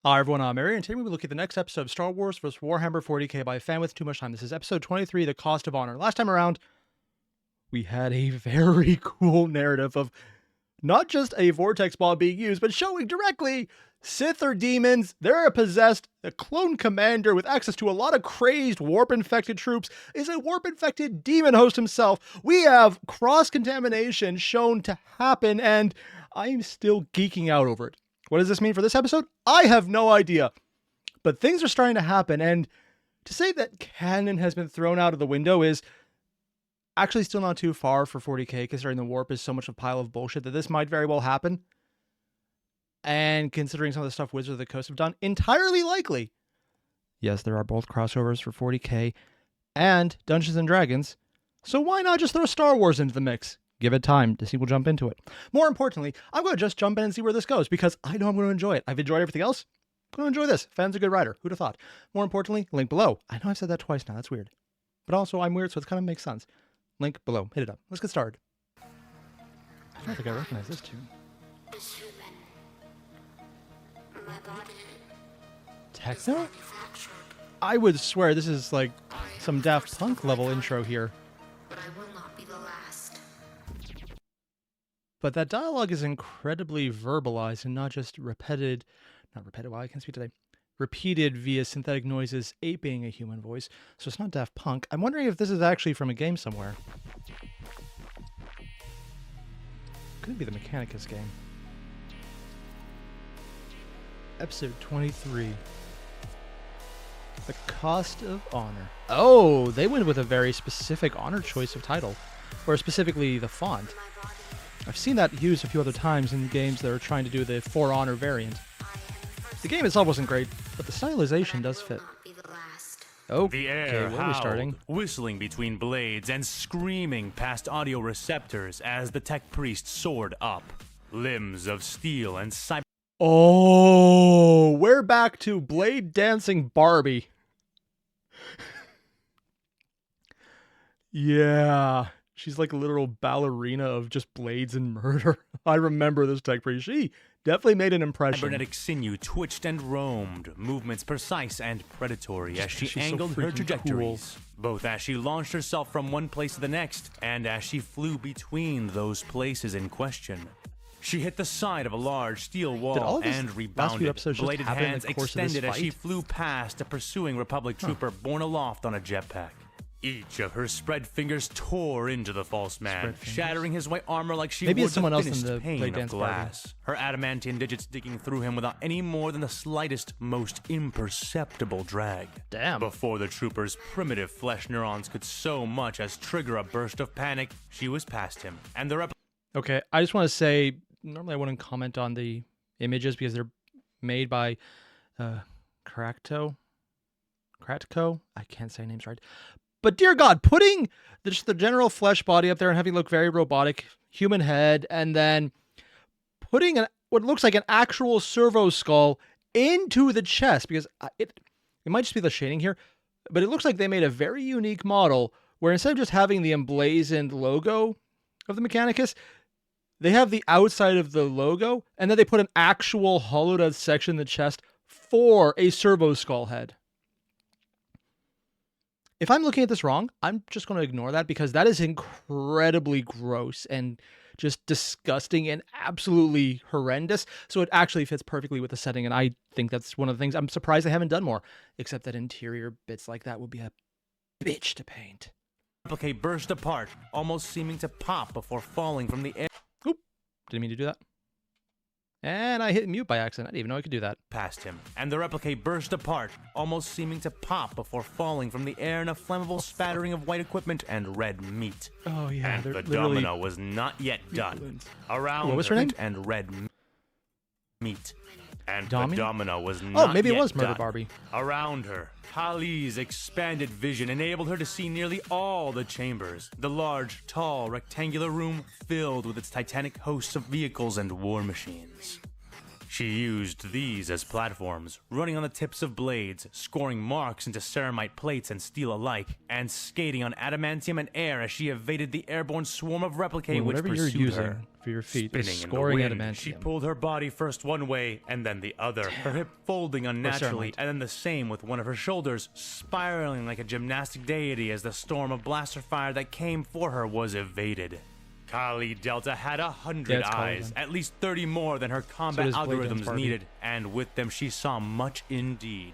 Hi everyone, I'm Airier, and today we will look at the next episode of Star Wars vs. Warhammer 40k by a fan with too much time. This is episode 23, The Cost of Honor. Last time around, we had a very cool narrative of not just a vortex ball being used, but showing directly Sith or demons, they're possessed, a clone commander with access to a lot of crazed warp-infected troops is a warp-infected demon host himself. We have cross-contamination shown to happen, and I'm still geeking out over it. What does this mean for this episode? I have no idea. But things are starting to happen, and to say that canon has been thrown out of the window is actually still not too far for 40k, considering the warp is so much a pile of bullshit that this might very well happen. And considering some of the stuff Wizards of the Coast have done, entirely likely. Yes, there are both crossovers for 40k and Dungeons & Dragons, so why not just throw Star Wars into the mix? Give it time. Disney will jump into it. More importantly, I'm going to just jump in and see where this goes, because I know I'm going to enjoy it. I've enjoyed everything else. I'm going to enjoy this. Fan's a good writer. Who'd have thought? More importantly, link below. I know I've said that twice now. That's weird. But also, I'm weird, so it kind of makes sense. Link below. Hit it up. Let's get started. I don't think I recognize this tune. Techno? I would swear this is like some Daft Punk level intro here. But that dialogue is incredibly verbalized and not just repeated via synthetic noises aping a human voice. So it's not Daft Punk. I'm wondering if this is actually from a game somewhere. Could it be the Mechanicus game? Episode 23. The Cost of Honor. Oh, they went with a very specific honor choice of title. Or specifically the font. I've seen that used a few other times in games that are trying to do the For Honor variant. The game itself wasn't great, but the stylization does fit. The air where are we starting? Whistling between blades and screaming past audio receptors as the tech priest soared up. Limbs of steel and cyber... Oh, we're back to Blade Dancing Barbie. Yeah. She's like a literal ballerina of just blades and murder. I remember this tech priest. She definitely made an impression. Cybernetic sinew twitched and roamed, movements precise and predatory as she angled her trajectories. Cool. Both as she launched herself from one place to the next, and as she flew between those places in question. She hit the side of a large steel wall and rebounded. Bladed hands extended as she flew past a pursuing Republic trooper borne aloft on a jetpack. Each of her spread fingers tore into the false man, shattering his white armor like she Maybe wore it's someone the else in thinnest the pane Blade of Dance glass. Her adamantine digits digging through him without any more than the slightest, most imperceptible drag. Damn. Before the trooper's primitive flesh neurons could so much as trigger a burst of panic, she was past him, and the Okay, I just want to say, normally I wouldn't comment on the images because they're made by Kratko. I can't say names right. But dear God, putting just the general flesh body up there and having it look very robotic, human head, and then putting what looks like an actual servo skull into the chest, because it might just be the shading here, but it looks like they made a very unique model where instead of just having the emblazoned logo of the Mechanicus, they have the outside of the logo, and then they put an actual hollowed out section in the chest for a servo skull head. If I'm looking at this wrong, I'm just going to ignore that because that is incredibly gross and just disgusting and absolutely horrendous. So it actually fits perfectly with the setting, and I think that's one of the things I'm surprised they haven't done more, except that interior bits like that would be a bitch to paint. replica burst apart, almost seeming to pop before falling from the air. Oop, didn't mean to do that. And I hit mute by accident. I didn't even know I could do that. Past him, and the replica burst apart, almost seeming to pop before falling from the air in a flammable spattering of white equipment and red meat. Oh yeah, and the domino was not yet done. Around what was her name? And red meat. And Domino? the domino was not Oh, maybe it yet was Murder done. Barbie. Around her, Hali's expanded vision enabled her to see nearly all the chambers. The large, tall, rectangular room filled with its titanic hosts of vehicles and war machines. She used these as platforms, running on the tips of blades, scoring marks into ceramite plates and steel alike, and skating on adamantium and air as she evaded the airborne swarm of replicae which pursued her. For your feet, spinning scoring in the wind, adamantium. She pulled her body first one way and then the other, her hip folding unnaturally, and then the same with one of her shoulders, spiraling like a gymnastic deity as the storm of blaster fire that came for her was evaded. Kali Delta had 100 eyes, at least 30 more than her combat algorithms needed, and with them she saw much indeed.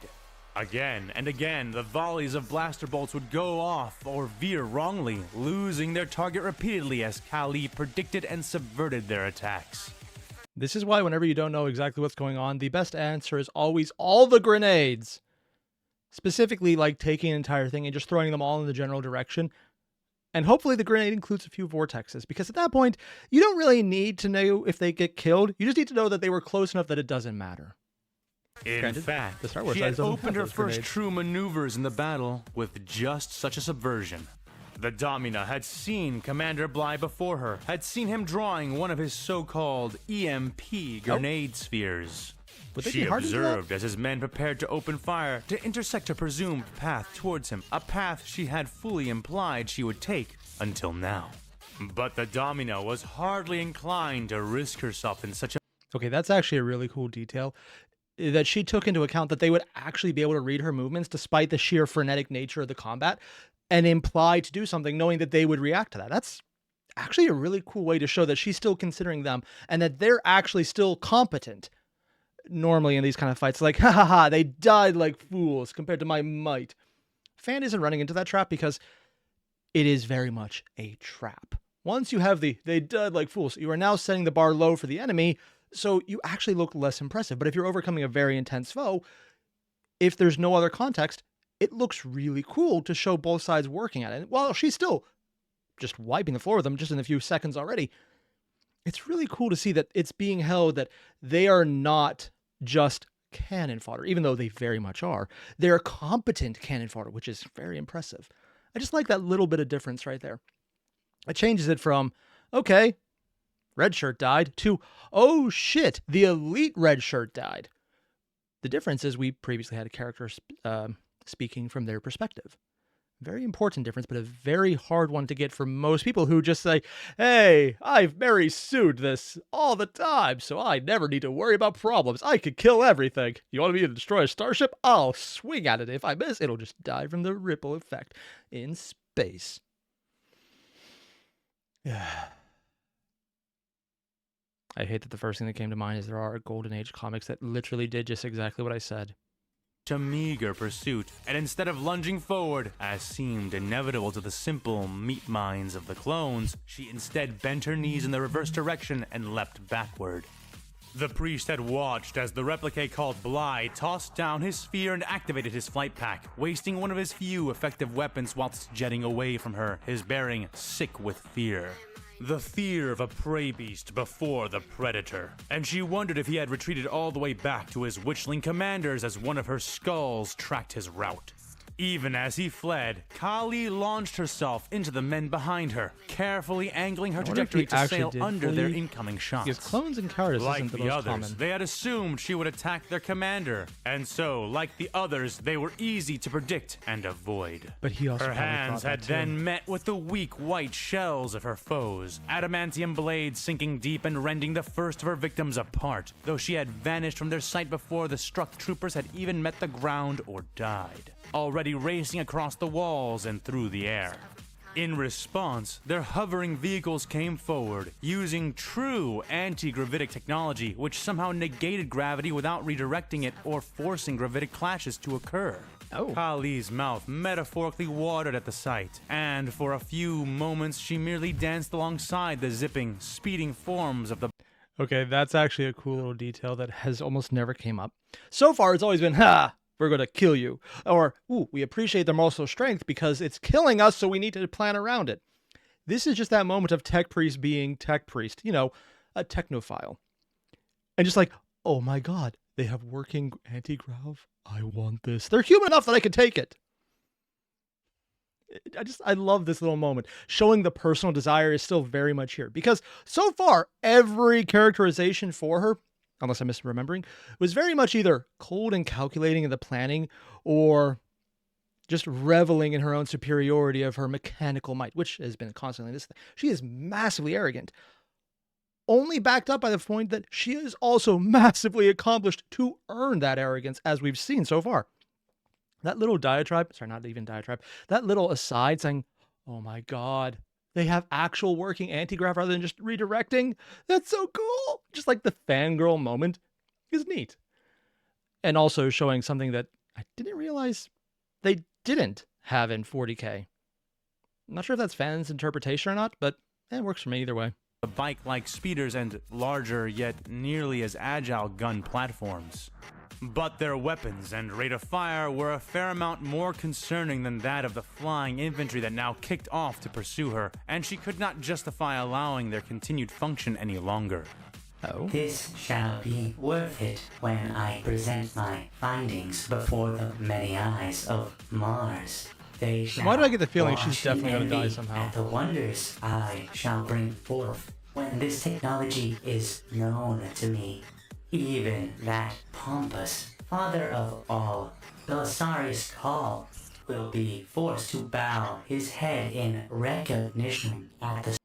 Again and again, the volleys of blaster bolts would go off or veer wrongly, losing their target repeatedly as Kali predicted and subverted their attacks. This is why whenever you don't know exactly what's going on, the best answer is always all the grenades. Specifically, like taking an entire thing and just throwing them all in the general direction. And hopefully the grenade includes a few vortexes, because at that point, you don't really need to know if they get killed. You just need to know that they were close enough that it doesn't matter. In fact, she had opened her first true maneuvers in the battle with just such a subversion. The Domina had seen Commander Bly before her, had seen him drawing one of his so-called EMP grenade spheres. She observed as his men prepared to open fire to intersect a presumed path towards him, a path she had fully implied she would take until now. But the Domina was hardly inclined to risk herself in such a... Okay, that's actually a really cool detail, that she took into account that they would actually be able to read her movements despite the sheer frenetic nature of the combat, and imply to do something knowing that they would react to that. That's actually a really cool way to show that she's still considering them and that they're actually still competent. Normally in these kind of fights, like, ha ha ha, they died like fools compared to my might. Fan isn't running into that trap because it is very much a trap. Once you have they died like fools, you are now setting the bar low for the enemy, so you actually look less impressive. But if you're overcoming a very intense foe, if there's no other context, it looks really cool to show both sides working at it. While she's still just wiping the floor with them just in a few seconds already, it's really cool to see that it's being held that they are not just cannon fodder, even though they very much are. They're competent cannon fodder, which is very impressive. I just like that little bit of difference right there. It changes it from, okay, red shirt died, to, oh shit, the elite red shirt died. The difference is we previously had a character speaking from their perspective. Very important difference, but a very hard one to get for most people who just say, hey, I've Mary Sued this all the time, so I never need to worry about problems. I could kill everything. You want me to destroy a starship? I'll swing at it. If I miss, it'll just die from the ripple effect in space. I hate that the first thing that came to mind is there are Golden Age comics that literally did just exactly what I said. A meager pursuit, and instead of lunging forward, as seemed inevitable to the simple meat minds of the clones, she instead bent her knees in the reverse direction and leapt backward. The priest had watched as the replicae called Bly tossed down his sphere and activated his flight pack, wasting one of his few effective weapons whilst jetting away from her, his bearing sick with fear. The fear of a prey beast before the predator, and she wondered if he had retreated all the way back to his witchling commanders as one of her skulls tracked his route. Even as he fled, Kali launched herself into the men behind her, carefully angling her trajectory to sail under their incoming shots. Because clones and cowardice isn't the most common. They had assumed she would attack their commander, and so, like the others, they were easy to predict and avoid. But he also her hands had then met with the weak white shells of her foes, adamantium blades sinking deep and rending the first of her victims apart, though she had vanished from their sight before the struck troopers had even met the ground or died, already racing across the walls and through the air. In response, their hovering vehicles came forward, using true anti-gravitic technology which somehow negated gravity without redirecting it or forcing gravitic clashes to occur. Kali's mouth metaphorically watered at the sight, and for a few moments she merely danced alongside the zipping, speeding forms of the... Okay, that's actually a cool little detail that has almost never came up. So far, it's always been, ha! We're going to kill you. Or, ooh, we appreciate their muscle strength because it's killing us, so we need to plan around it. This is just that moment of Tech Priest being Tech Priest, you know, a technophile. And just like, oh my god, they have working anti-grav. I want this. They're human enough that I can take it. I love this little moment. Showing the personal desire is still very much here. Because so far, every characterization for her unless I'm misremembering, was very much either cold and calculating in the planning or just reveling in her own superiority of her mechanical might, which has been constantly this thing. She is massively arrogant, only backed up by the point that she is also massively accomplished to earn that arrogance, as we've seen so far. That little diatribe, sorry, not even diatribe, that little aside saying, oh my God, they have actual working anti-grav rather than just redirecting. That's so cool. Just like the fangirl moment is neat. And also showing something that I didn't realize they didn't have in 40K. I'm not sure if that's fans' interpretation or not, but it works for me either way. A bike like speeders and larger yet nearly as agile gun platforms. But their weapons and rate of fire were a fair amount more concerning than that of the flying infantry that now kicked off to pursue her, and she could not justify allowing their continued function any longer. Oh. This shall be worth it when I present my findings before the many eyes of Mars. They shall Why do I get the feeling watch she's definitely in going to die envy somehow? at the wonders I shall bring forth when this technology is known to me. Even that pompous father of all, Belisarius Call, will be forced to bow his head in recognition at the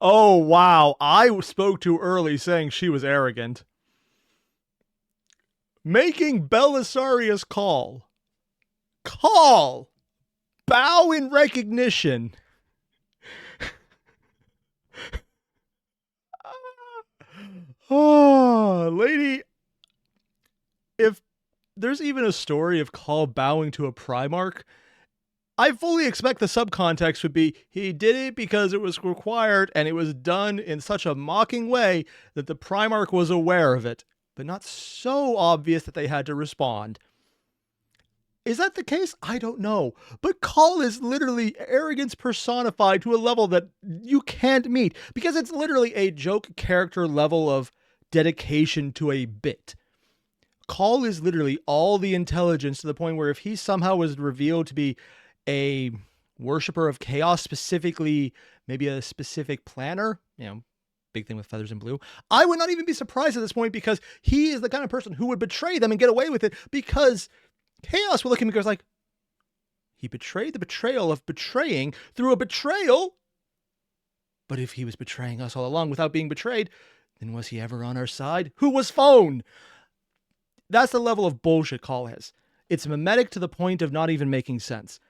Oh, wow. I spoke too early saying she was arrogant. Making Belisarius call. Bow in recognition. Oh, lady. If there's even a story of Call bowing to a Primarch, I fully expect the subcontext would be he did it because it was required and it was done in such a mocking way that the Primarch was aware of it, but not so obvious that they had to respond. Is that the case? I don't know. But Call is literally arrogance personified to a level that you can't meet because it's literally a joke character level of dedication to a bit. Call is literally all the intelligence to the point where if he somehow was revealed to be a worshiper of chaos, specifically maybe a specific planner, big thing with feathers and blue, I would not even be surprised at this point because he is the kind of person who would betray them and get away with it because chaos will look at him and goes like, he betrayed the betrayal of betraying through a betrayal. But if he was betraying us all along without being betrayed, then was he ever on our side? Who was phone? That's the level of bullshit Call has. It's mimetic to the point of not even making sense.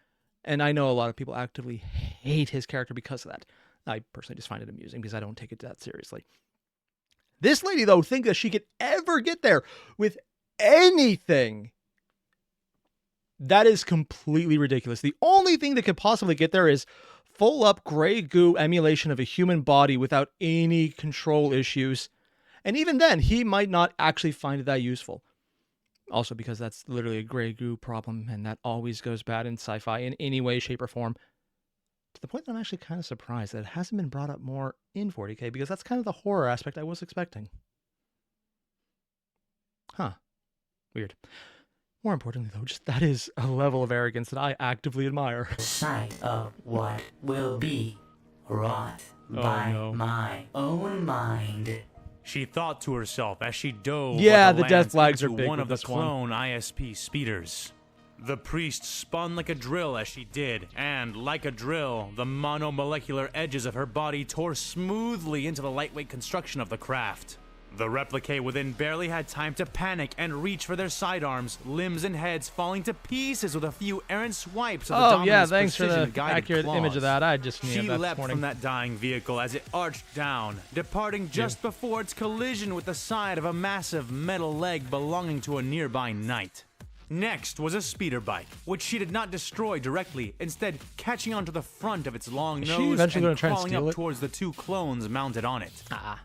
And I know a lot of people actively hate his character because of that. I personally just find it amusing because I don't take it that seriously. This lady, though, thinks that she could ever get there with anything. That is completely ridiculous. The only thing that could possibly get there is full up gray goo emulation of a human body without any control issues. And even then, he might not actually find it that useful. Also because that's literally a gray goo problem, and that always goes bad in sci-fi in any way, shape, or form. To the point that I'm actually kind of surprised that it hasn't been brought up more in 40K, because that's kind of the horror aspect I was expecting. Huh. Weird. More importantly, though, just that is a level of arrogance that I actively admire. sight of what will be wrought by my own mind. She thought to herself as she dove the death flags are into big one with of the this one. clone ISP speeders. The priest spun like a drill as she did, and like a drill, the monomolecular edges of her body tore smoothly into the lightweight construction of the craft. The replicate within barely had time to panic and reach for their sidearms, limbs and heads falling to pieces with a few errant swipes of the Dominant's thanks for the precision-guided accurate claws. image of that. I just needed She that this leapt morning. from that dying vehicle as it arched down, departing just before its collision with the side of a massive metal leg belonging to a nearby knight. Next was a speeder bike, which she did not destroy directly, instead catching onto the front of its long Is she nose eventually gonna and try and crawling steal up it? towards the two clones mounted on it.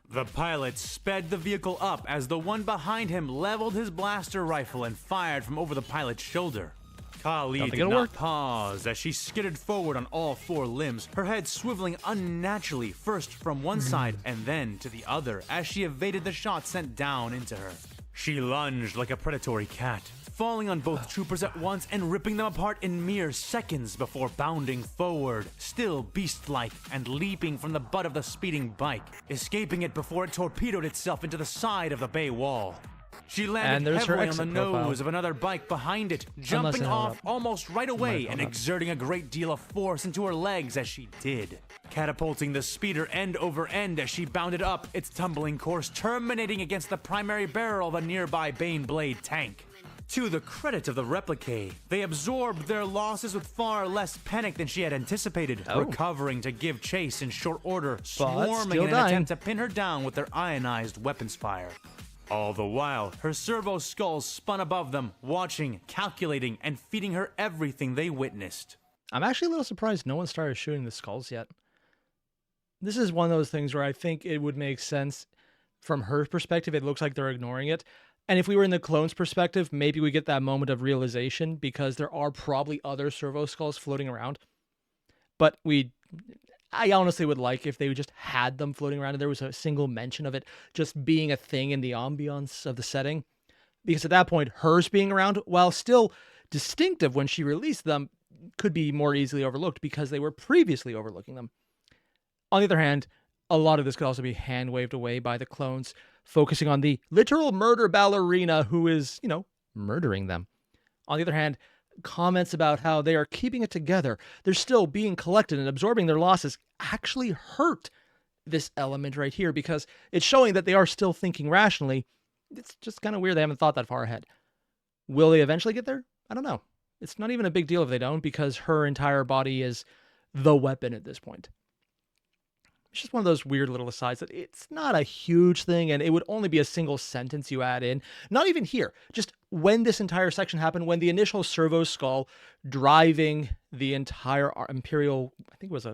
The pilot sped the vehicle up as the one behind him leveled his blaster rifle and fired from over the pilot's shoulder. Kali think did it'll not work. pause as she skidded forward on all four limbs, her head swiveling unnaturally first from one side and then to the other as she evaded the shot sent down into her. She lunged like a predatory cat, falling on both troopers at once and ripping them apart in mere seconds before bounding forward, still beast-like, and leaping from the butt of the speeding bike, escaping it before it torpedoed itself into the side of the bay wall. She landed heavily on the nose of another bike behind it, jumping off almost right away and exerting a great deal of force into her legs as she did, catapulting the speeder end over end as she bounded up its tumbling course, terminating against the primary barrel of a nearby Baneblade tank. To the credit of the replicae, they absorbed their losses with far less panic than she had anticipated, recovering to give chase in short order, swarming in an attempt to pin her down with their ionized weapons fire. All the while, her servo skulls spun above them, watching, calculating, and feeding her everything they witnessed. I'm actually a little surprised no one started shooting the skulls yet. This is one of those things where I think it would make sense from her perspective. It looks like they're ignoring it. And if we were in the clone's perspective, maybe we get that moment of realization because there are probably other servo skulls floating around. But I honestly would like if they just had them floating around and there was a single mention of it just being a thing in the ambiance of the setting. Because at that point, hers being around, while still distinctive when she released them, could be more easily overlooked because they were previously overlooking them. On the other hand, a lot of this could also be hand-waved away by the clones, focusing on the literal murder ballerina who is, murdering them. On the other hand, comments about how they are keeping it together, they're still being collected and absorbing their losses, actually hurt this element right here because it's showing that they are still thinking rationally. It's just kind of weird they haven't thought that far ahead. Will they eventually get there? I don't know. It's not even a big deal if they don't because her entire body is the weapon at this point. It's just one of those weird little asides that it's not a huge thing and it would only be a single sentence you add in. Not even here. Just when this entire section happened, when the initial servo skull driving the entire Imperial, I think it was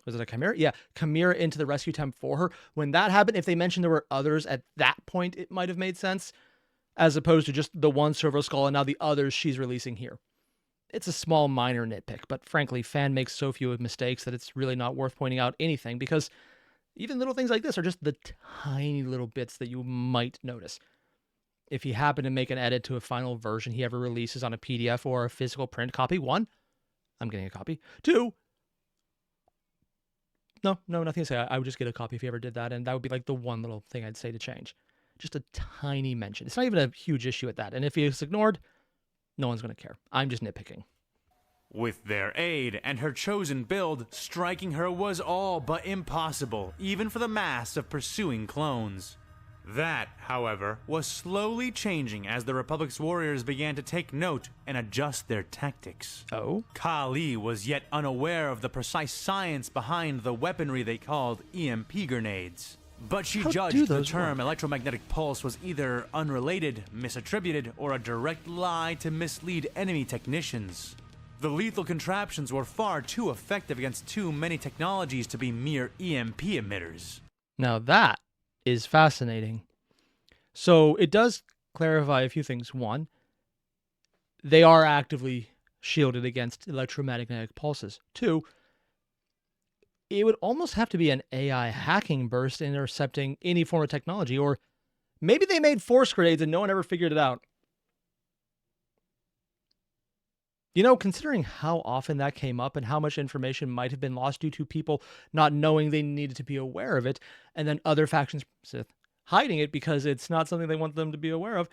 was it a Chimera? Yeah, Chimera into the rescue attempt for her. When that happened, if they mentioned there were others at that point, it might have made sense as opposed to just the one servo skull and now the others she's releasing here. It's a small minor nitpick, but frankly, fan makes so few mistakes that it's really not worth pointing out anything because even little things like this are just the tiny little bits that you might notice. If he happened to make an edit to a final version he ever releases on a PDF or a physical print copy, 1, I'm getting a copy. 2, no, nothing to say. I would just get a copy if he ever did that, and that would be like the one little thing I'd say to change. Just a tiny mention. It's not even a huge issue at that, and if it's ignored, no one's going to care. I'm just nitpicking. With their aid and her chosen build, striking her was all but impossible, even for the mass of pursuing clones. That, however, was slowly changing as the Republic's warriors began to take note and adjust their tactics. Oh? Kali was yet unaware of the precise science behind the weaponry they called EMP grenades. But she judged the term electromagnetic pulse was either unrelated, misattributed, or a direct lie to mislead enemy technicians. The lethal contraptions were far too effective against too many technologies to be mere EMP emitters. Now that is fascinating. So it does clarify a few things. 1, they are actively shielded against electromagnetic pulses. 2, it would almost have to be an AI hacking burst intercepting any form of technology, or maybe they made force grenades and no one ever figured it out. Considering how often that came up and how much information might have been lost due to people not knowing they needed to be aware of it, and then other factions hiding it because it's not something they want them to be aware of,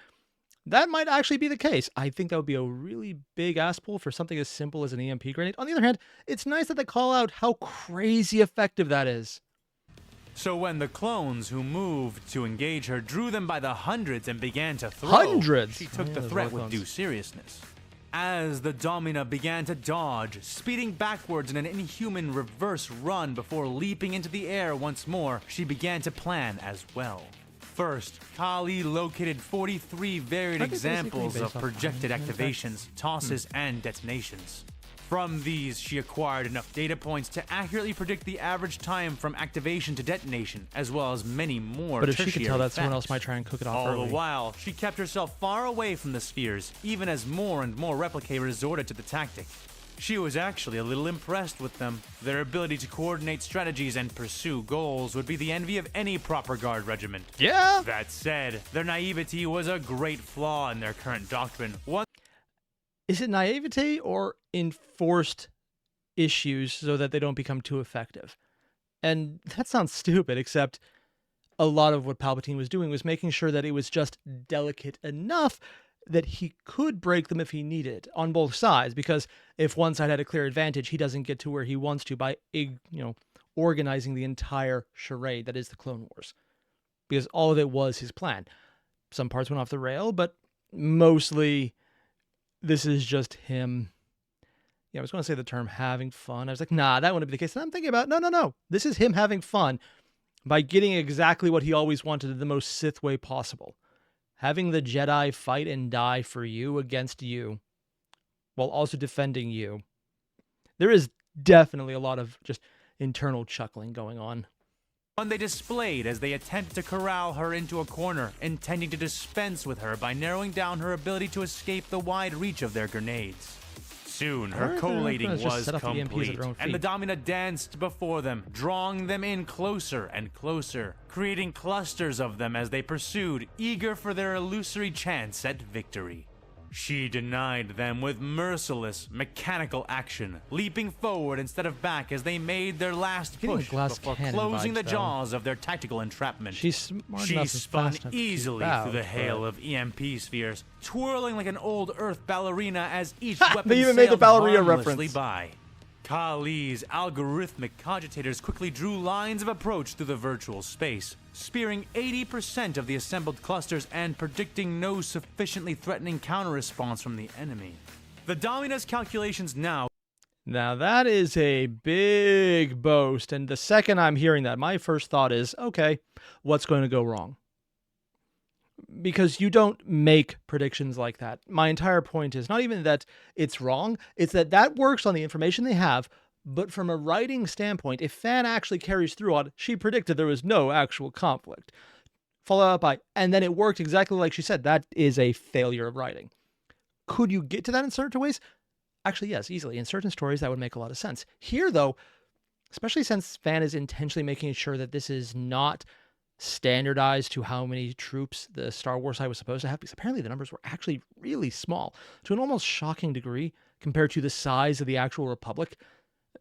that might actually be the case. I think that would be a really big ass pull for something as simple as an EMP grenade. On the other hand, it's nice that they call out how crazy effective that is. So when the clones who moved to engage her drew them by the hundreds and began to throw, she took the threat with due seriousness. As the Domina began to dodge, speeding backwards in an inhuman reverse run before leaping into the air once more, she began to plan as well. First, Kali located 43 varied examples of projected activations, tosses, and detonations. From these, she acquired enough data points to accurately predict the average time from activation to detonation, as well as many more tertiary effects. But if she could tell that, someone else might try and cook it off early. All the while, she kept herself far away from the spheres, even as more and more replicae resorted to the tactic. She was actually a little impressed with them. Their ability to coordinate strategies and pursue goals would be the envy of any proper guard regiment. Yeah. That said, their naivety was a great flaw in their current doctrine. Is it naivety or enforced issues so that they don't become too effective? And that sounds stupid, except a lot of what Palpatine was doing was making sure that it was just delicate enough that he could break them if he needed on both sides, because if one side had a clear advantage, he doesn't get to where he wants to by, organizing the entire charade that is the Clone Wars. Because all of it was his plan. Some parts went off the rail, but mostly this is just him. Yeah, I was going to say the term having fun. I was like, nah, that wouldn't be the case. And I'm thinking about, no. This is him having fun by getting exactly what he always wanted in the most Sith way possible. Having the Jedi fight and die for you against you, while also defending you. There is definitely a lot of just internal chuckling going on. One they displayed as they attempt to corral her into a corner, intending to dispense with her by narrowing down her ability to escape the wide reach of their grenades. Soon, her collating was complete, and the Domina danced before them, drawing them in closer and closer, creating clusters of them as they pursued, eager for their illusory chance at victory. She denied them with merciless, mechanical action, leaping forward instead of back as they made their last push before closing the jaws of their tactical entrapment. She spun easily through the hail of EMP spheres, twirling like an old Earth ballerina as each weapon they even made the ballerina reference. By. Kali's algorithmic cogitators quickly drew lines of approach through the virtual space, spearing 80% of the assembled clusters and predicting no sufficiently threatening counter-response from the enemy. The Domina's calculations now that is a big boast, and the second I'm hearing that, my first thought is, okay, what's going to go wrong? Because you don't make predictions like that. My entire point is not even that it's wrong, it's that works on the information they have, but from a writing standpoint, if Fan actually carries through on, she predicted there was no actual conflict. Followed up by, and then it worked exactly like she said, that is a failure of writing. Could you get to that in certain ways? Actually, yes, easily. In certain stories, that would make a lot of sense. Here, though, especially since Fan is intentionally making sure that this is not standardized to how many troops the Star Wars side was supposed to have, because apparently the numbers were actually really small to an almost shocking degree compared to the size of the actual Republic,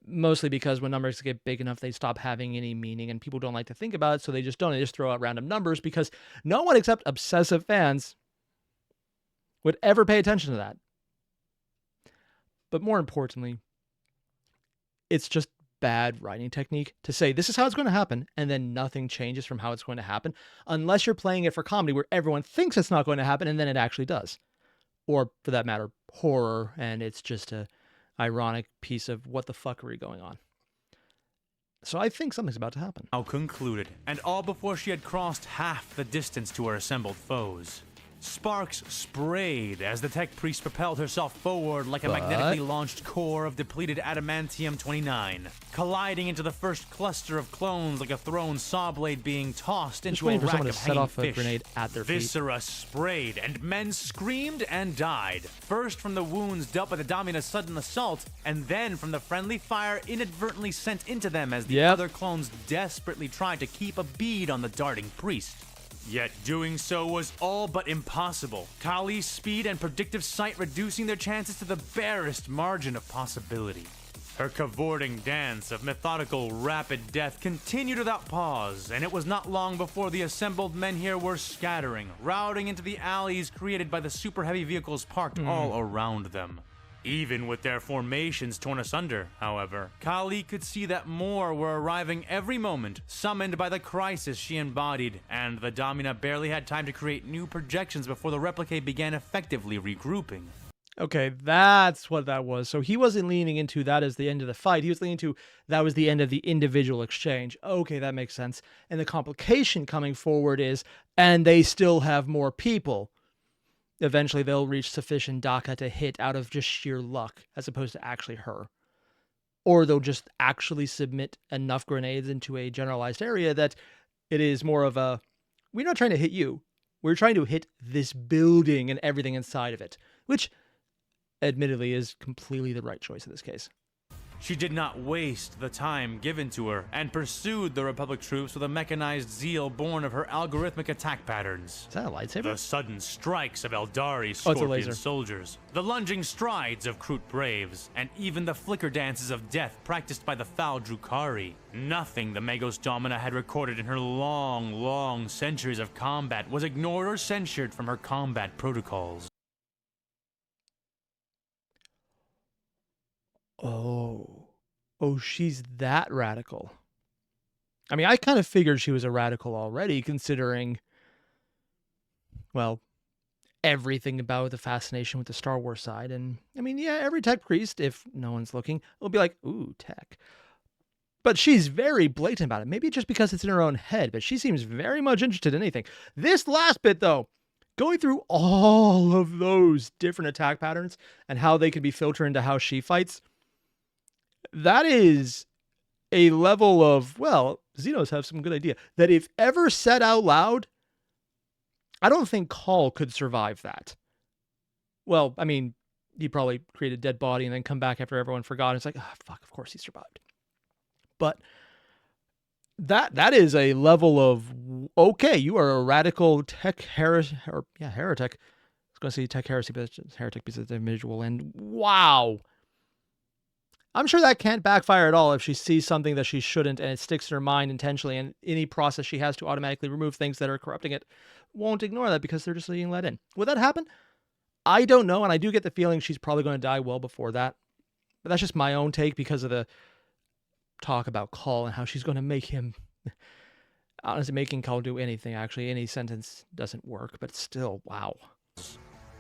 mostly because when numbers get big enough they stop having any meaning and people don't like to think about it, so they just throw out random numbers because no one except obsessive fans would ever pay attention to that. But more importantly, it's just bad writing technique to say this is how it's going to happen and then nothing changes from how it's going to happen, unless you're playing it for comedy where everyone thinks it's not going to happen and then it actually does, or for that matter horror and it's just a ironic piece of what the fuckery going on. So I think something's about to happen. Now concluded, and all before she had crossed half the distance to her assembled foes. Sparks sprayed as the tech priest propelled herself forward like a magnetically launched core of depleted adamantium-29, colliding into the first cluster of clones like a thrown saw blade being tossed into a rack of hanging fish. Grenade at their Viscera sprayed, and men screamed and died, first from the wounds dealt by the Domina's sudden assault, and then from the friendly fire inadvertently sent into them as the other clones desperately tried to keep a bead on the darting priest. Yet doing so was all but impossible, Kali's speed and predictive sight reducing their chances to the barest margin of possibility. Her cavorting dance of methodical, rapid death continued without pause, and it was not long before the assembled men here were scattering, routing into the alleys created by the super heavy vehicles parked all around them. Even with their formations torn asunder, however, Kali could see that more were arriving every moment, summoned by the crisis she embodied, and the Domina barely had time to create new projections before the replicate began effectively regrouping. Okay, that's what that was. So he wasn't leaning into that as the end of the fight. He was leaning to that was the end of the individual exchange. Okay, that makes sense. And the complication coming forward is, and they still have more people. Eventually they'll reach sufficient DACA to hit out of just sheer luck, as opposed to actually her. Or they'll just actually submit enough grenades into a generalized area that it is more of a, we're not trying to hit you. We're trying to hit this building and everything inside of it. Which, admittedly is completely the right choice in this case. She did not waste the time given to her and pursued the Republic troops with a mechanized zeal born of her algorithmic attack patterns. Is that a lightsaber? The sudden strikes of Eldari's Scorpion soldiers, the lunging strides of Kroot Braves, and even the flicker dances of death practiced by the foul Drukhari. Nothing the Magos Domina had recorded in her long centuries of combat was ignored or censured from her combat protocols. Oh, she's that radical. I mean, I kind of figured she was a radical already, considering, well, everything about the fascination with the Star Wars side. And, I mean, yeah, every tech priest, if no one's looking, will be like, ooh, tech. But she's very blatant about it. Maybe just because it's in her own head, but she seems very much interested in anything. This last bit, though, going through all of those different attack patterns and how they can be filtered into how she fights, that is a level of, well, Xenos have some good idea, that if ever said out loud, I don't think Call could survive that. Well, I mean, he'd probably create a dead body and then come back after everyone forgot. It's like, oh, fuck, of course he survived. But that is a level of, okay, you are a radical tech heretic. I was going to say tech heresy, but it's heretic because it's individual. And wow. I'm sure that can't backfire at all if she sees something that she shouldn't and it sticks in her mind intentionally, and any process she has to automatically remove things that are corrupting it won't ignore that because they're just being let in. Will that happen? I don't know, and I do get the feeling she's probably going to die well before that. But that's just my own take because of the talk about Call and how she's going to make him... Honestly, making Call do anything, actually. Any sentence doesn't work, but still, wow.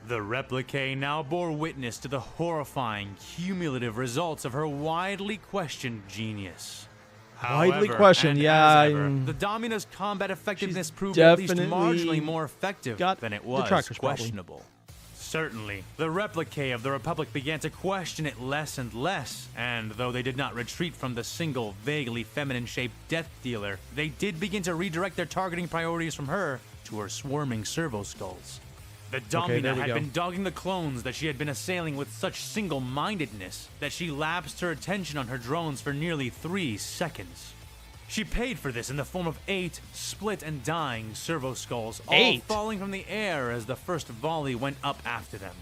The replique now bore witness to the horrifying, cumulative results of her widely questioned genius. Widely questioned, yeah. The Domina's combat effectiveness proved at least marginally more effective than it was questionable. Probably. Certainly, the replique of the Republic began to question it less and less, and though they did not retreat from the single, vaguely feminine-shaped death dealer, they did begin to redirect their targeting priorities from her to her swarming servo skulls. The Domina had been dogging the clones that she had been assailing with such single-mindedness that she lapsed her attention on her drones for nearly 3 seconds. She paid for this in the form of 8 split and dying servo skulls, all falling from the air as the first volley went up after them.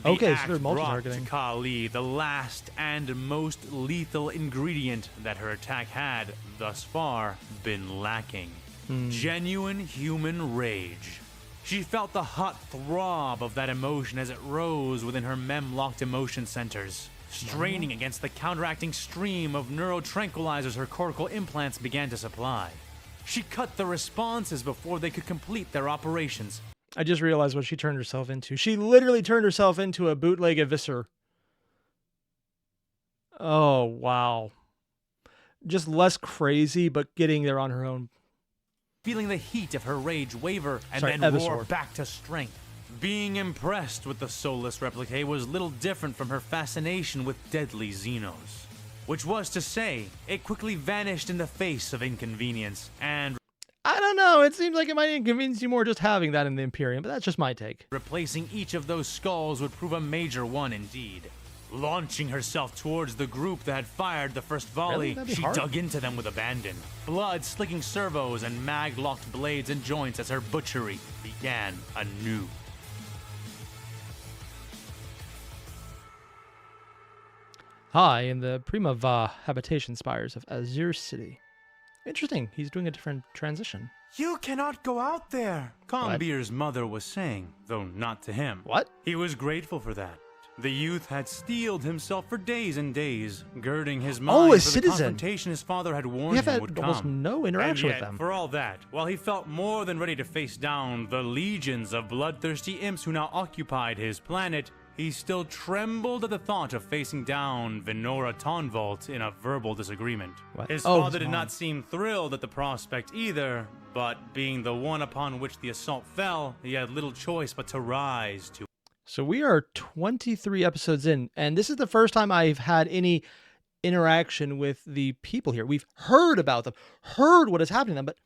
The act so they're brought to Kali the last and most lethal ingredient that her attack had, thus far, been lacking. Genuine human rage. She felt the hot throb of that emotion as it rose within her mem-locked emotion centers, straining against the counteracting stream of neurotranquilizers her cortical implants began to supply. She cut the responses before they could complete their operations. I just realized what she turned herself into. She literally turned herself into a bootleg Eviscer. Oh, wow. Just less crazy, but getting there on her own. Feeling the heat of her rage waver and then roar back to strength. Being impressed with the soulless replique was little different from her fascination with deadly Xenos. Which was to say, it quickly vanished in the face of inconvenience, and... I don't know, it seems like it might inconvenience you more just having that in the Imperium, but that's just my take. Replacing each of those skulls would prove a major one indeed. Launching herself towards the group that had fired the first volley, she dug into them with abandon. Blood slicking servos and mag-locked blades and joints as her butchery began anew. Hi, in the Prima Va habitation spires of Azure City. Interesting, he's doing a different transition. You cannot go out there, Combier's mother was saying, though not to him. What? He was grateful for that. The youth had steeled himself for days and days, girding his mind for the confrontation his father had warned him would come. Almost no interaction and yet, with them. For all that, while he felt more than ready to face down the legions of bloodthirsty imps who now occupied his planet, he still trembled at the thought of facing down Venora Tonvolt in a verbal disagreement. His father did not seem thrilled at the prospect either, but being the one upon which the assault fell, he had little choice but to rise to. So we are 23 episodes in, and this is the first time I've had any interaction with the people here. We've heard about them, heard what is happening to them, but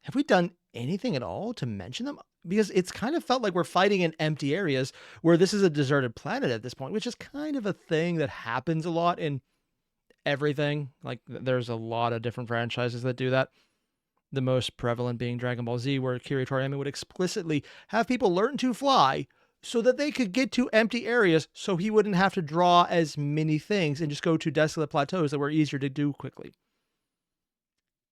have we done anything at all to mention them? Because it's kind of felt like we're fighting in empty areas where this is a deserted planet at this point, which is kind of a thing that happens a lot in everything. Like, there's a lot of different franchises that do that. The most prevalent being Dragon Ball Z, where Akira Toriyama would explicitly have people learn to fly so that they could get to empty areas so he wouldn't have to draw as many things and just go to desolate plateaus that were easier to do quickly.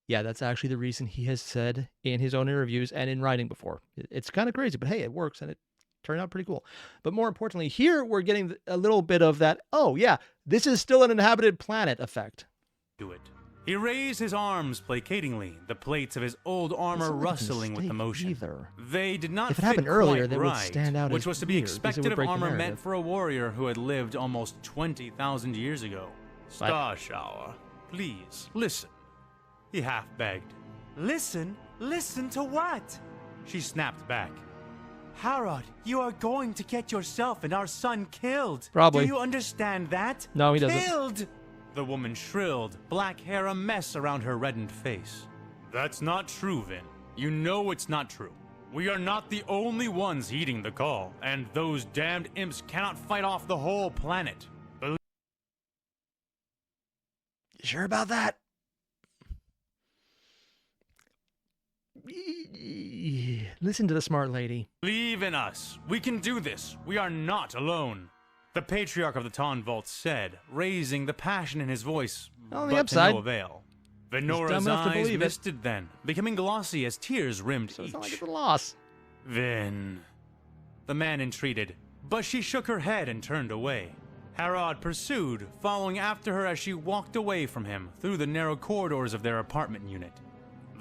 Yeah, that's actually the reason he has said in his own interviews and in writing before. It's kind of crazy, but hey, it works and it turned out pretty cool. But more importantly, here we're getting a little bit of that, oh yeah, this is still an inhabited planet effect. Do it. He raised his arms placatingly, the plates of his old armor rustling with the motion. They did not if it happened fit earlier, quite they right, would stand out which as was to be weird, expected of armor meant for a warrior who had lived almost 20,000 years ago. Star Shower, please, listen. He half begged. Listen? Listen to what? She snapped back. Harrod, you are going to get yourself and our son killed. Probably. Do you understand that? No, he doesn't. Killed! The woman shrilled, black hair a mess around her reddened face. That's not true, Vin. You know it's not true. We are not the only ones heeding the call, and those damned imps cannot fight off the whole planet. You sure about that? Listen to the smart lady. Believe in us. We can do this. We are not alone. The patriarch of the Tonvault said, raising the passion in his voice, on the but upside, to no avail. Venora's eyes misted then, becoming glossy as tears rimmed so each. It's not like it's a loss. Vin. The man entreated, but she shook her head and turned away. Harrod pursued, following after her as she walked away from him through the narrow corridors of their apartment unit.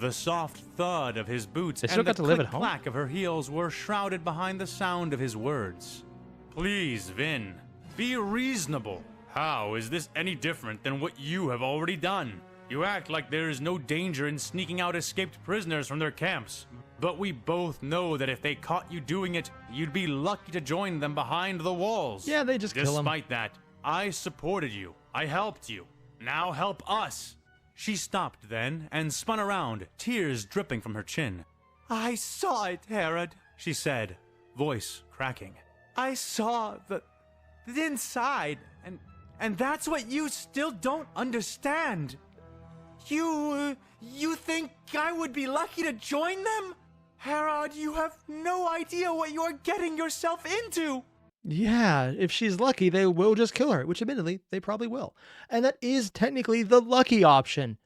The soft thud of his boots and the click-clack of her heels were shrouded behind the sound of his words. Please, Vin, be reasonable. How is this any different than what you have already done? You act like there is no danger in sneaking out escaped prisoners from their camps. But we both know that if they caught you doing it, you'd be lucky to join them behind the walls. Yeah, they just kill them. Despite that, I supported you. I helped you. Now help us. She stopped then and spun around, tears dripping from her chin. I saw it, Harrod, she said, voice cracking. I saw the inside, and that's what you still don't understand. You think I would be lucky to join them? Harrod, you have no idea what you are getting yourself into. Yeah, if she's lucky, they will just kill her, which admittedly, they probably will. And that is technically the lucky option.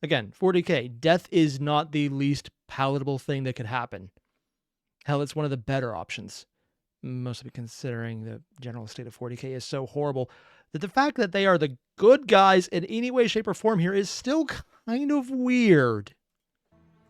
Again, 40k, death is not the least palatable thing that could happen. Hell, it's one of the better options. Mostly considering the general state of 40k is so horrible that the fact that they are the good guys in any way, shape, or form here is still kind of weird.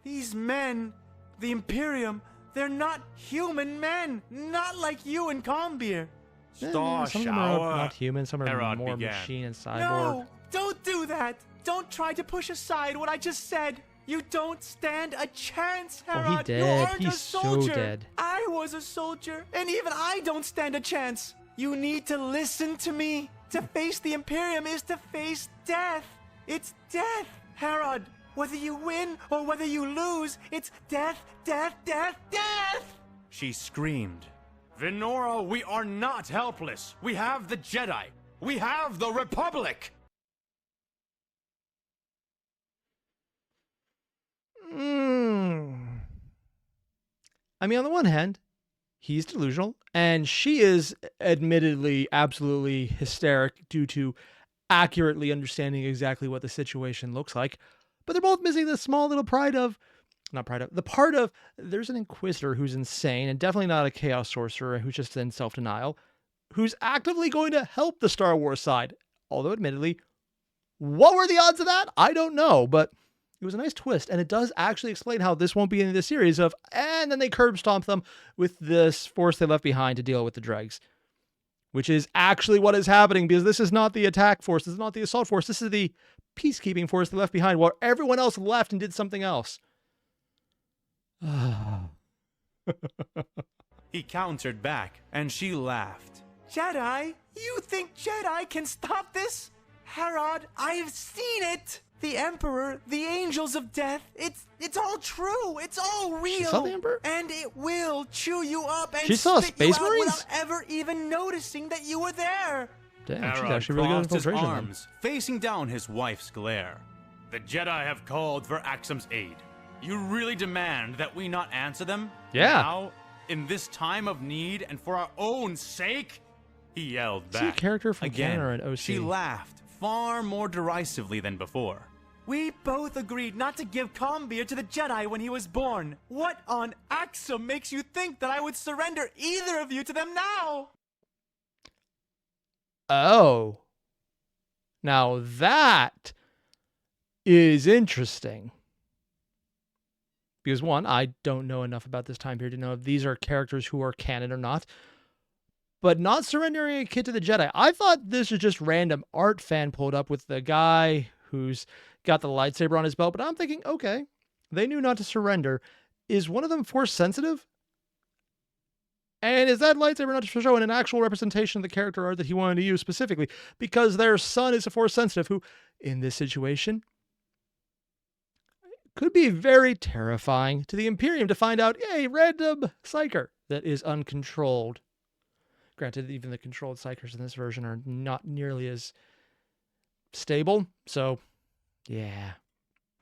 These men, the Imperium, they're not human men, not like you and Combir. Star some Shower. Of them are not human, some are Harrod more began. machine and cyborg. No, don't do that. Don't try to push aside what I just said. You don't stand a chance, Harrod. Oh, he dead. You aren't He's a soldier. so dead. I was a soldier, and even I don't stand a chance. You need to listen to me. To face the Imperium is to face death. It's death, Harrod. Whether you win or whether you lose, it's death, death, death, death! She screamed. Venora, we are not helpless. We have the Jedi. We have the Republic. I mean, on the one hand, he's delusional, and she is admittedly absolutely hysteric due to accurately understanding exactly what the situation looks like. But they're both missing the small little the part of, there's an Inquisitor who's insane and definitely not a Chaos Sorcerer who's just in self-denial, who's actively going to help the Star Wars side. Although, admittedly, what were the odds of that? I don't know, but it was a nice twist, and it does actually explain how this won't be in the series of, and then they curb stomp them with this force they left behind to deal with the dregs. Which is actually what is happening, because this is not the attack force, this is not the assault force, this is the peacekeeping force they left behind while everyone else left and did something else. He countered back, and she laughed. Jedi? You think Jedi can stop this? Harrod, I've seen it! the Emperor, the Angels of Death. It's all true. It's all real. She saw the Emperor? And it will chew you up and She saw spit Space you out Marines? without ever even noticing that you were there. Damn, she's Herod actually really good at crossed his infiltration. arms, facing down his wife's glare. The Jedi have called for Axum's aid. You really demand that we not answer them? Yeah. Now, in this time of need and for our own sake? He yelled Is he a back. character from Again, canon or an OC? she laughed, far more derisively than before. We both agreed not to give Combeer to the Jedi when he was born. What on Axum makes you think that I would surrender either of you to them now? Oh. Now that is interesting. Because one, I don't know enough about this time period to know if these are characters who are canon or not. But not surrendering a kid to the Jedi. I thought this was just random art fan pulled up with the guy who's got the lightsaber on his belt. But I'm thinking, okay, they knew not to surrender. Is one of them force sensitive? And is that lightsaber not to show an actual representation of the character art that he wanted to use specifically? Because their son is a force sensitive who, in this situation, could be very terrifying to the Imperium to find out, a random psyker that is uncontrolled. Granted, even the controlled psykers in this version are not nearly as stable. So, yeah.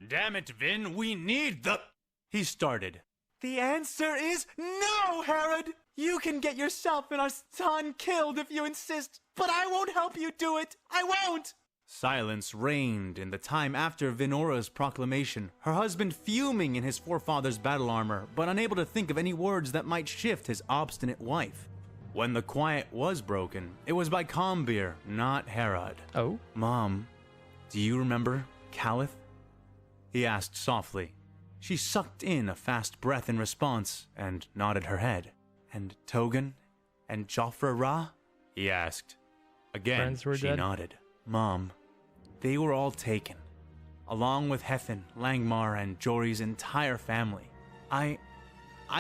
Damn it, Vin, we need the... He started. The answer is no, Herod! You can get yourself and our son killed if you insist, but I won't help you do it! I won't! Silence reigned in the time after Vinora's proclamation, her husband fuming in his forefather's battle armor, but unable to think of any words that might shift his obstinate wife. When the quiet was broken, it was by Combeer, not Herod. Oh? Mom, do you remember Caliph? He asked softly. She sucked in a fast breath in response and nodded her head. And Togan and Joffre Ra? He asked. Again, Friends were she dead? nodded. Mom, they were all taken, along with Hethan, Langmar, and Jory's entire family. I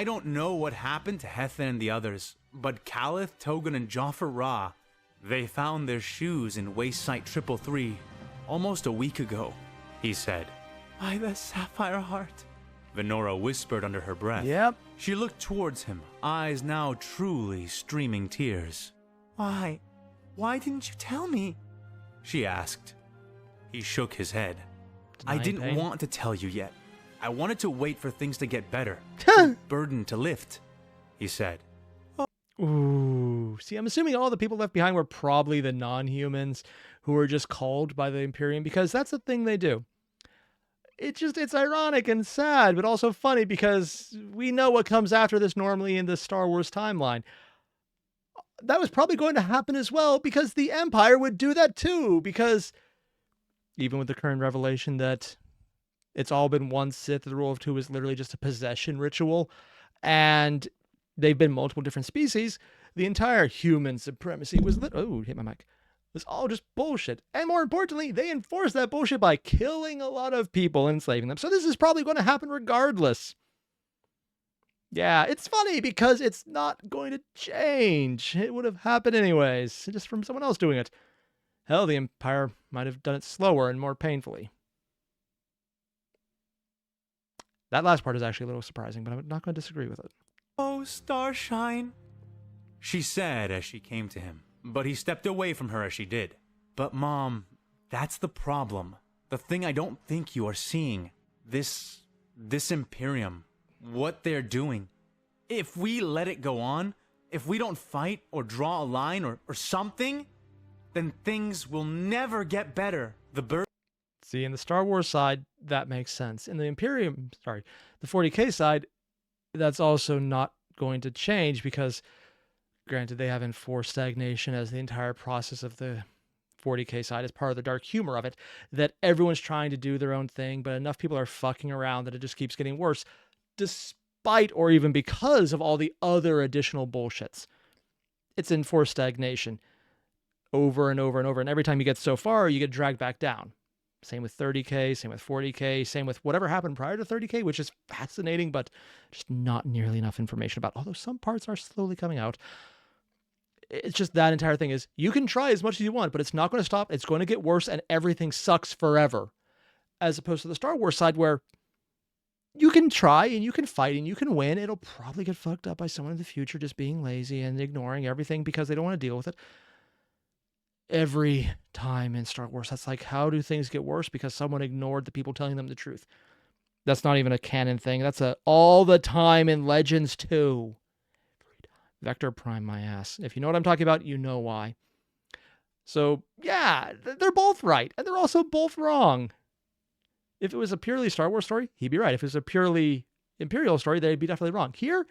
don't know what happened to Hethan and the others, but Caliph, Togan, and Joffre Ra, they found their shoes in Waste Site 333 almost a week ago, he said. By the Sapphire Heart. Venora whispered under her breath. Yep. She looked towards him, eyes now truly streaming tears. Why? Why didn't you tell me? She asked. He shook his head. I Denying didn't pain? want to tell you yet. I wanted to wait for things to get better. Burden to lift, he said. Ooh. See, I'm assuming all the people left behind were probably the non-humans who were just called by the Imperium, because that's the thing they do. It's ironic and sad, but also funny because we know what comes after this normally in the Star Wars timeline. That was probably going to happen as well because the Empire would do that too, because even with the current revelation that it's all been one Sith, the rule of two is literally just a possession ritual, and they've been multiple different species, the entire human supremacy was hit my mic. Was all just bullshit. And more importantly, they enforced that bullshit by killing a lot of people and enslaving them. So this is probably going to happen regardless. Yeah, it's funny because it's not going to change. It would have happened anyways, just from someone else doing it. Hell, the Empire might have done it slower and more painfully. That last part is actually a little surprising, but I'm not going to disagree with it. Oh, Starshine. She said as she came to him, but he stepped away from her as she did. But Mom, that's the problem. The thing I don't think you are seeing. This Imperium. What they're doing. If we let it go on, if we don't fight or draw a line or something, then things will never get better. See, in the Star Wars side, that makes sense. In the the 40K side, that's also not going to change because, granted, they have enforced stagnation as the entire process of the 40K side is part of the dark humor of it, that everyone's trying to do their own thing, but enough people are fucking around that it just keeps getting worse, despite or even because of all the other additional bullshits. It's enforced stagnation over and over and over, and every time you get so far, you get dragged back down. Same with 30K, same with 40K, same with whatever happened prior to 30K, which is fascinating, but just not nearly enough information about, although some parts are slowly coming out. It's just that entire thing is, you can try as much as you want, but it's not going to stop. It's going to get worse, and everything sucks forever. as opposed to the Star Wars side where you can try and you can fight and you can win. It'll probably get fucked up by someone in the future just being lazy and ignoring everything because they don't want to deal with it. Every time in Star Wars, that's like, how do things get worse? Because someone ignored the people telling them the truth. That's not even a canon thing. That's all the time in Legends too. Vector Prime my ass. If you know what I'm talking about, you know why. So yeah, they're both right. And they're also both wrong. If it was a purely Star Wars story, he'd be right. If it was a purely Imperial story, they'd be definitely wrong. Here,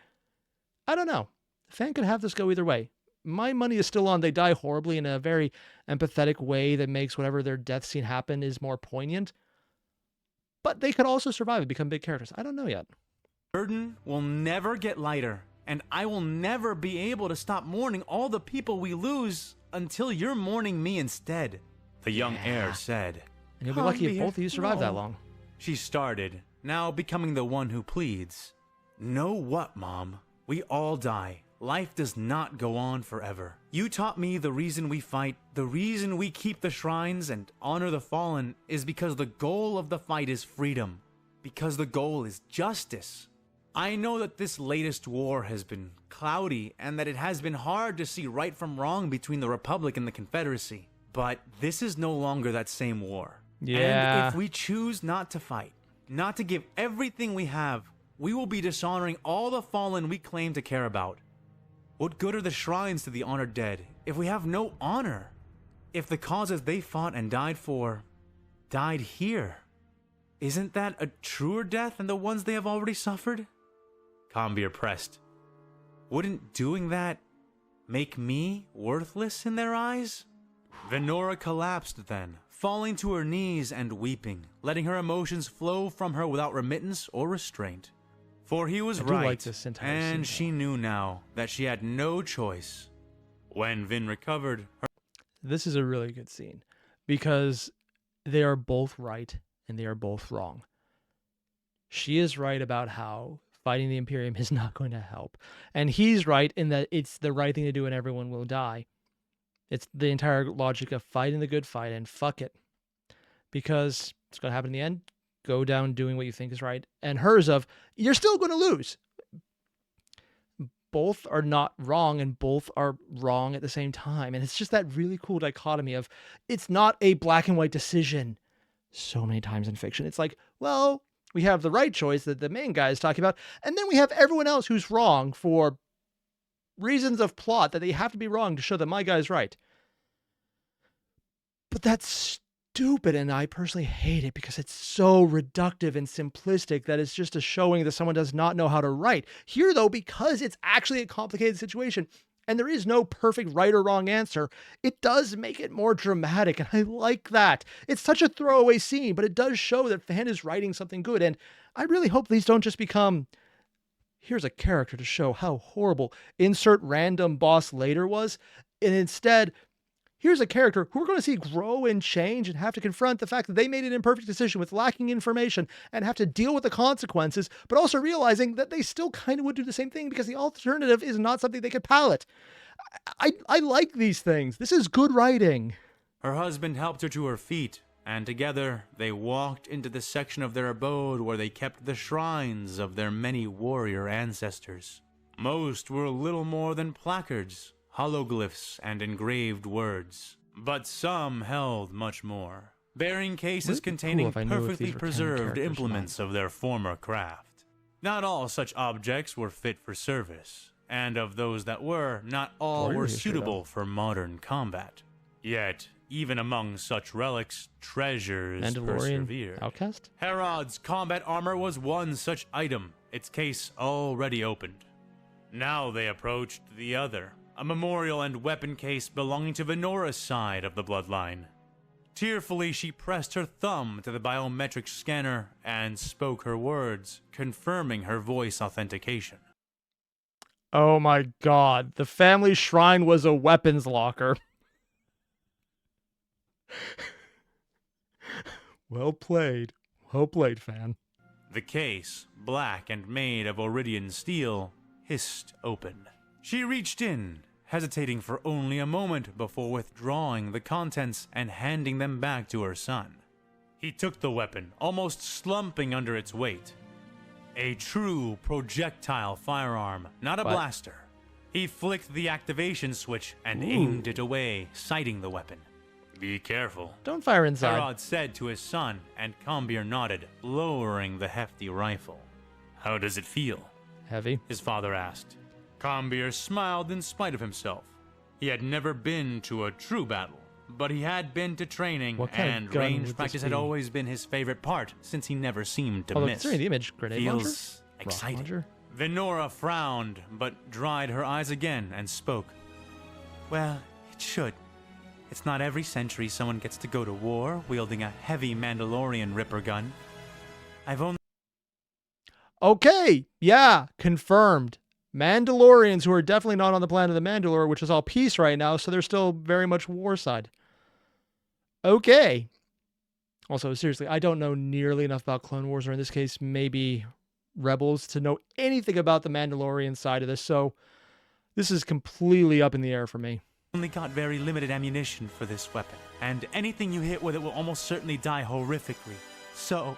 I don't know. The fan could have this go either way. My money is still on they die horribly in a very empathetic way that makes whatever their death scene happen is more poignant. But they could also survive and become big characters. I don't know yet. Burden will never get lighter, and I will never be able to stop mourning all the people we lose until you're mourning me instead, the young heir said. And you'll be lucky if both of you survive that long. She started, now becoming the one who pleads. Know what, Mom? We all die. Life does not go on forever. You taught me the reason we fight, the reason we keep the shrines and honor the fallen is because the goal of the fight is freedom. Because the goal is justice. I know that this latest war has been cloudy and that it has been hard to see right from wrong between the Republic and the Confederacy. But this is no longer that same war. Yeah. And if we choose not to fight, not to give everything we have, we will be dishonoring all the fallen we claim to care about. What good are the shrines to the honored dead if we have no honor? If the causes they fought and died for died here, isn't that a truer death than the ones they have already suffered? Combir pressed. Wouldn't doing that make me worthless in their eyes? Venora collapsed then, falling to her knees and weeping, letting her emotions flow from her without remittance or restraint. For he was right, and she knew now that she had no choice. When Vin recovered... This is a really good scene, because they are both right, and they are both wrong. She is right about how fighting the Imperium is not going to help. And he's right in that it's the right thing to do and everyone will die. It's the entire logic of fighting the good fight and fuck it. Because it's going to happen in the end. Go down doing what you think is right. And hers of, you're still going to lose. Both are not wrong and both are wrong at the same time. And it's just that really cool dichotomy of, it's not a black and white decision so many times in fiction. It's like, well, we have the right choice that the main guy is talking about. And then we have everyone else who's wrong for reasons of plot that they have to be wrong to show that my guy's right. But that's stupid, and I personally hate it because it's so reductive and simplistic that it's just a showing that someone does not know how to write. Here, though, because it's actually a complicated situation and there is no perfect right or wrong answer, it does make it more dramatic, and I like that. It's such a throwaway scene, but it does show that Fan is writing something good, and I really hope these don't just become, here's a character to show how horrible insert random boss later was, and instead, here's a character who we're going to see grow and change and have to confront the fact that they made an imperfect decision with lacking information and have to deal with the consequences, but also realizing that they still kind of would do the same thing because the alternative is not something they could palate. I like these things. This is good writing. Her husband helped her to her feet, and together they walked into the section of their abode where they kept the shrines of their many warrior ancestors. Most were little more than placards, hologlyphs, and engraved words, but some held much more, bearing cases containing perfectly preserved implements of their former craft. Not all such objects were fit for service, and of those that were, not all were suitable for modern combat. Yet, even among such relics, treasures persevered. Outcast? Herod's combat armor was one such item, its case already opened. Now they approached the other, a memorial and weapon case belonging to Venora's side of the bloodline. Tearfully, she pressed her thumb to the biometric scanner and spoke her words, confirming her voice authentication. Oh my god, the family shrine was a weapons locker. Well played, fan. The case, black and made of Iridian steel, hissed open. She reached in, hesitating for only a moment before withdrawing the contents and handing them back to her son. He took the weapon, almost slumping under its weight. A true projectile firearm, not a blaster. He flicked the activation switch and aimed it away, sighting the weapon. Be careful. Don't fire inside. Herod said to his son, and Combeer nodded, lowering the hefty rifle. How does it feel? Heavy. His father asked. Combeer smiled in spite of himself. He had never been to a true battle, but he had been to training, and range practice had always been his favorite part, since he never seemed to miss. Considering the image, grenade Feels exciting. Venora frowned, but dried her eyes again and spoke. Well, it should. It's not every century someone gets to go to war wielding a heavy Mandalorian Ripper gun. I've only... Okay, yeah, confirmed. Mandalorians who are definitely not on the planet of the Mandalore, which is all peace right now, so they're still very much war side. Okay. Also, seriously, I don't know nearly enough about Clone Wars, or in this case, maybe Rebels, to know anything about the Mandalorian side of this, so this is completely up in the air for me. Only got very limited ammunition for this weapon, and anything you hit with it will almost certainly die horrifically. So,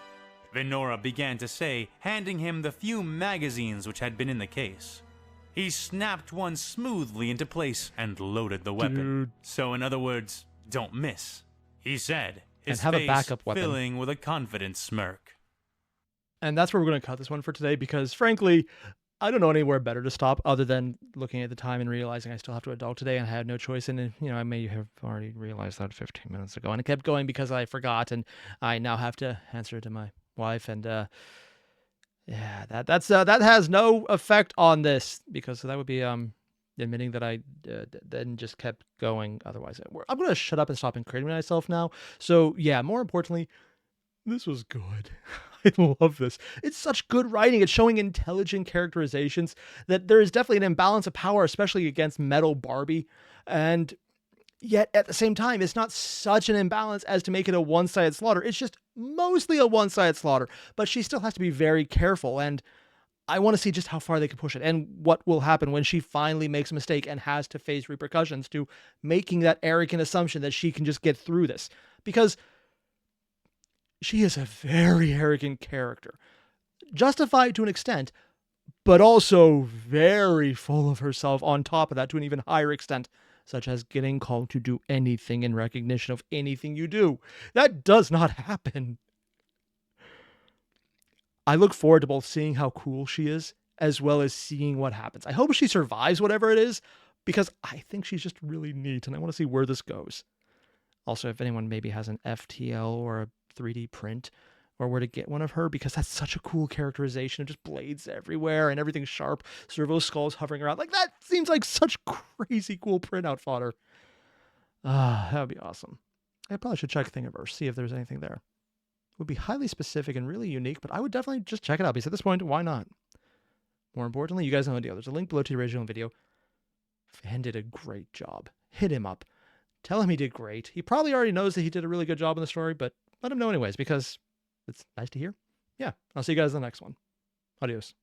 Venora began to say, handing him the few magazines which had been in the case. He snapped one smoothly into place and loaded the weapon. So in other words, don't miss, he said, his and have face a backup weapon. Filling with a confident smirk. And that's where we're going to cut this one for today, because frankly, I don't know anywhere better to stop other than looking at the time and realizing I still have to adult today and I had no choice. And, I may have already realized that 15 minutes ago. And it kept going because I forgot, and I now have to answer to my wife. And yeah, that has no effect on this, because that would be admitting that I then just kept going. Otherwise, I'm going to shut up and stop incriminating myself now. So yeah, more importantly, this was good. I love this. It's such good writing. It's showing intelligent characterizations, that there is definitely an imbalance of power, especially against metal Barbie. And yet at the same time, it's not such an imbalance as to make it a one-sided slaughter. It's just mostly a one-sided slaughter, but she still has to be very careful. And I want to see just how far they can push it and what will happen when she finally makes a mistake and has to face repercussions to making that arrogant assumption that she can just get through this. Because she is a very arrogant character, justified to an extent, but also very full of herself on top of that to an even higher extent, such as getting called to do anything in recognition of anything you do. That does not happen. I look forward to both seeing how cool she is, as well as seeing what happens. I hope she survives whatever it is, because I think she's just really neat, and I want to see where this goes. Also, if anyone maybe has an FTL or a 3D print or where to get one of her, because that's such a cool characterization of just blades everywhere and everything sharp, servo skulls hovering around. Like, that seems like such crazy cool printout fodder. That would be awesome. I probably should check Thingiverse, see if there's anything there. It would be highly specific and really unique, but I would definitely just check it out, because at this point, why not? More importantly, you guys know the deal. There's a link below to the original video. Fan did a great job. Hit him up. Tell him he did great. He probably already knows that he did a really good job in the story, but let him know anyways, because it's nice to hear. Yeah, I'll see you guys in the next one. Adios.